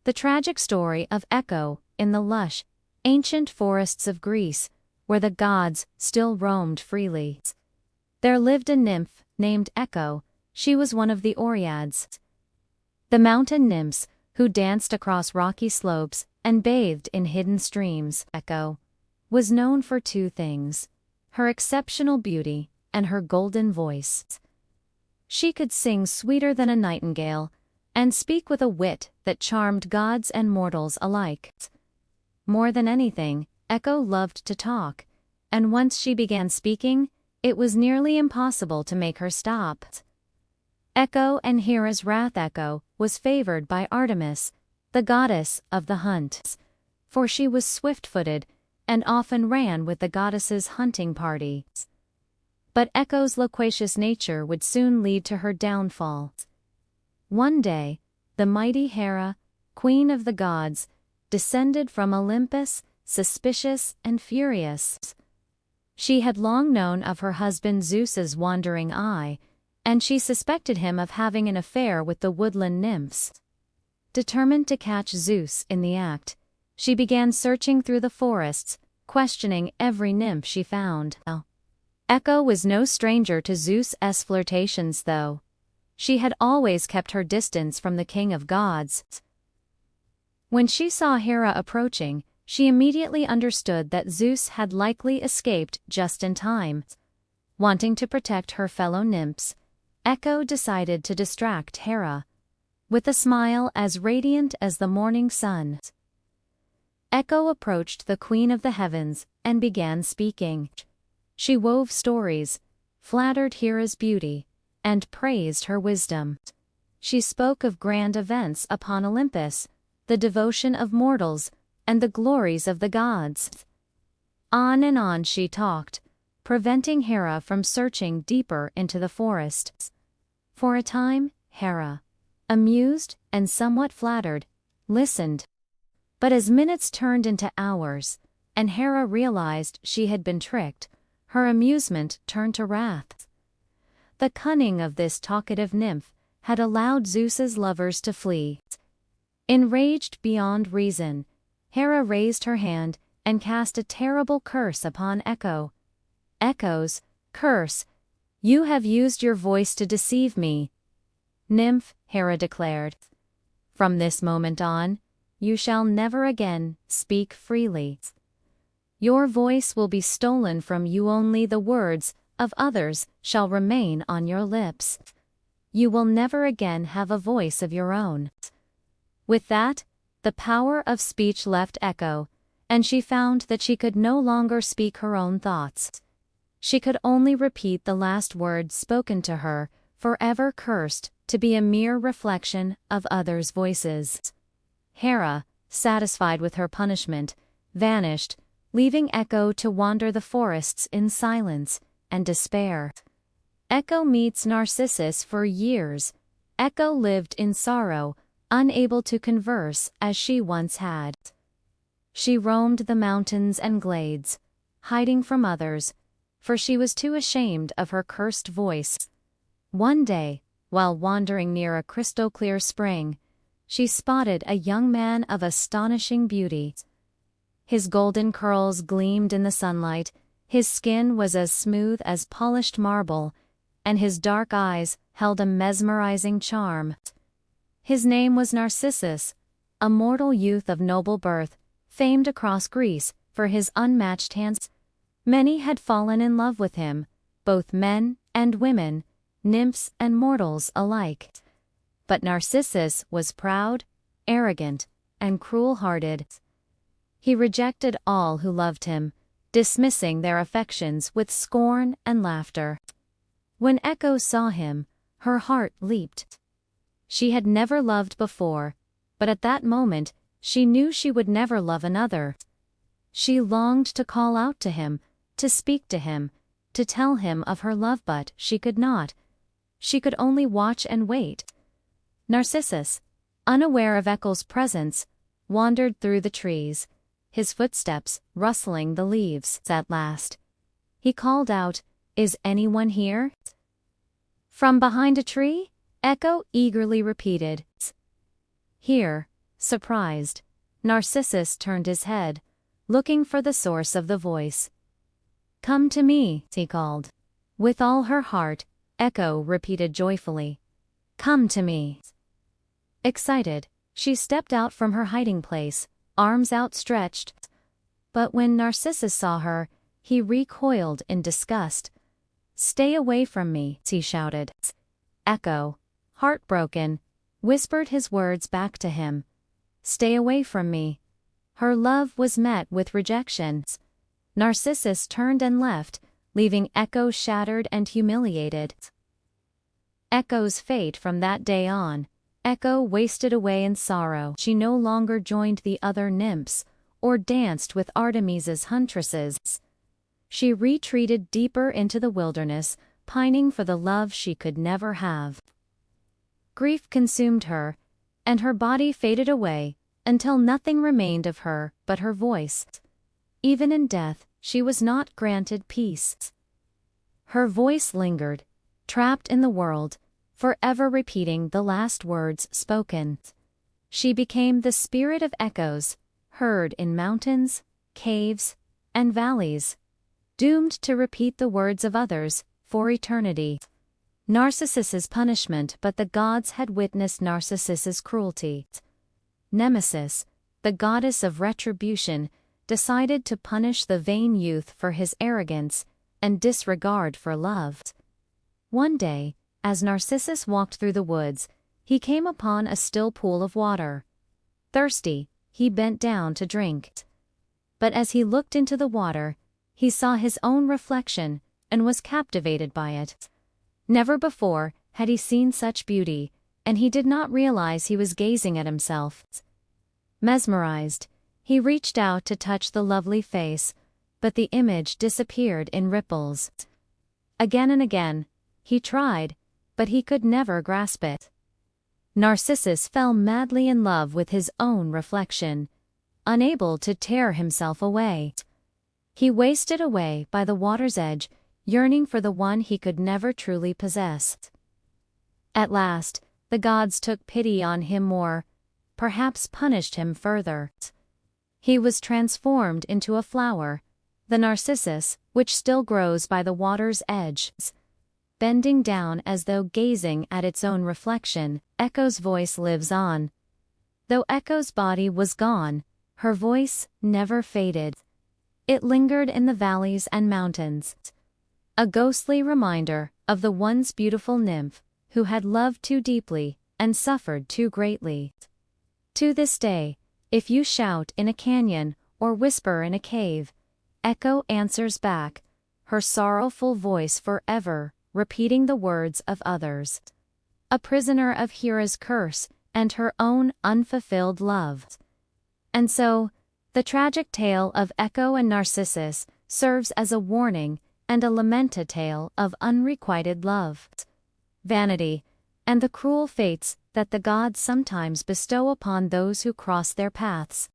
The tragic story of Echo in the lush, ancient forests of Greece, where the gods still roamed freely. There lived a nymph named Echo. She was one of the Oreads, the mountain nymphs who danced across rocky slopes and bathed in hidden streams. Echo was known for two things: her exceptional beauty and her golden voice. She could sing sweeter than a nightingale and speak with a wit that charmed gods and mortals alike. More than anything, Echo loved to talk, and once she began speaking, it was nearly impossible to make her stop. Echo and Hera's wrath. Echo was favored by Artemis, the goddess of the hunt, for she was swift-footed and often ran with the goddess's hunting party. But Echo's loquacious nature would soon lead to her downfall. One day, the mighty Hera, queen of the gods, descended from Olympus, suspicious and furious. She had long known of her husband Zeus's wandering eye, and she suspected him of having an affair with the woodland nymphs. Determined to catch Zeus in the act, she began searching through the forests, questioning every nymph she found. Echo was no stranger to Zeus's flirtations, though. She had always kept her distance from the king of gods. When she saw Hera approaching, she immediately understood that Zeus had likely escaped just in time. Wanting to protect her fellow nymphs, Echo decided to distract Hera. With a smile as radiant as the morning sun, Echo approached the Queen of the Heavens and began speaking. She wove stories, flattered Hera's beauty, and praised her wisdom. She spoke of grand events upon Olympus, the devotion of mortals, and the glories of the gods. On and on she talked, preventing Hera from searching deeper into the forest. For a time, Hera, amused and somewhat flattered, listened. But as minutes turned into hours, and Hera realized she had been tricked, her amusement turned to wrath. The cunning of this talkative nymph had allowed Zeus's lovers to flee. Enraged beyond reason, Hera raised her hand and cast a terrible curse upon Echo. Echo's curse. You have used your voice to deceive me. Nymph, Hera declared. From this moment on, you shall never again speak freely. Your voice will be stolen from you. Only the words of others shall remain on your lips. You will never again have a voice of your own. With that, the power of speech left Echo, and she found that she could no longer speak her own thoughts. She could only repeat the last words spoken to her, forever cursed to be a mere reflection of others' voices. Hera, satisfied with her punishment, vanished, leaving Echo to wander the forests in silence and despair. Echo meets Narcissus. For years, Echo lived in sorrow, unable to converse as she once had. She roamed the mountains and glades, hiding from others, for she was too ashamed of her cursed voice. One day, while wandering near a crystal-clear spring, she spotted a young man of astonishing beauty. His golden curls gleamed in the sunlight, his skin was as smooth as polished marble, and his dark eyes held a mesmerizing charm. His name was Narcissus, a mortal youth of noble birth, famed across Greece for his unmatched hands. Many had fallen in love with him, both men and women, nymphs and mortals alike. But Narcissus was proud, arrogant, and cruel-hearted. He rejected all who loved him, dismissing their affections with scorn and laughter. When Echo saw him, her heart leaped. She had never loved before, but at that moment she knew she would never love another. She longed to call out to him, to speak to him, to tell him of her love, but she could not. She could only watch and wait. Narcissus, unaware of Echo's presence, wandered through the trees, his footsteps rustling the leaves. At last, he called out, "Is anyone here?" From behind a tree, Echo eagerly repeated, "Here, Surprised, Narcissus turned his head, looking for the source of the voice. "Come to me," he called. With all her heart, Echo repeated joyfully, "Come to me." Excited, she stepped out from her hiding place, arms outstretched. But when Narcissus saw her, he recoiled in disgust. "Stay away from me," he shouted. Echo, heartbroken, whispered his words back to him. "Stay away from me." Her love was met with rejection. Narcissus turned and left, leaving Echo shattered and humiliated. Echo's fate from that day on. Echo wasted away in sorrow. She no longer joined the other nymphs, or danced with Artemis's huntresses. She retreated deeper into the wilderness, pining for the love she could never have. Grief consumed her, and her body faded away, until nothing remained of her but her voice. Even in death, she was not granted peace. Her voice lingered, trapped in the world, forever repeating the last words spoken. She became the spirit of echoes, heard in mountains, caves, and valleys, doomed to repeat the words of others for eternity. Narcissus's punishment, but the gods had witnessed Narcissus's cruelty. Nemesis, the goddess of retribution, decided to punish the vain youth for his arrogance and disregard for love. One day, as Narcissus walked through the woods, he came upon a still pool of water. Thirsty, he bent down to drink. But as he looked into the water, he saw his own reflection and was captivated by it. Never before had he seen such beauty, and he did not realize he was gazing at himself. Mesmerized, he reached out to touch the lovely face, but the image disappeared in ripples. Again and again, he tried, but he could never grasp it. Narcissus fell madly in love with his own reflection, unable to tear himself away. He wasted away by the water's edge, yearning for the one he could never truly possess. At last, the gods took pity on him more, perhaps punished him further. He was transformed into a flower, the narcissus, which still grows by the water's edge. Bending down as though gazing at its own reflection, Echo's voice lives on. Though Echo's body was gone, her voice never faded. It lingered in the valleys and mountains, a ghostly reminder of the once beautiful nymph who had loved too deeply and suffered too greatly. To this day, if you shout in a canyon or whisper in a cave, Echo answers back, her sorrowful voice forever repeating the words of others. A prisoner of Hera's curse and her own unfulfilled love. And so, the tragic tale of Echo and Narcissus serves as a warning and a lamented tale of unrequited love, vanity, and the cruel fates that the gods sometimes bestow upon those who cross their paths.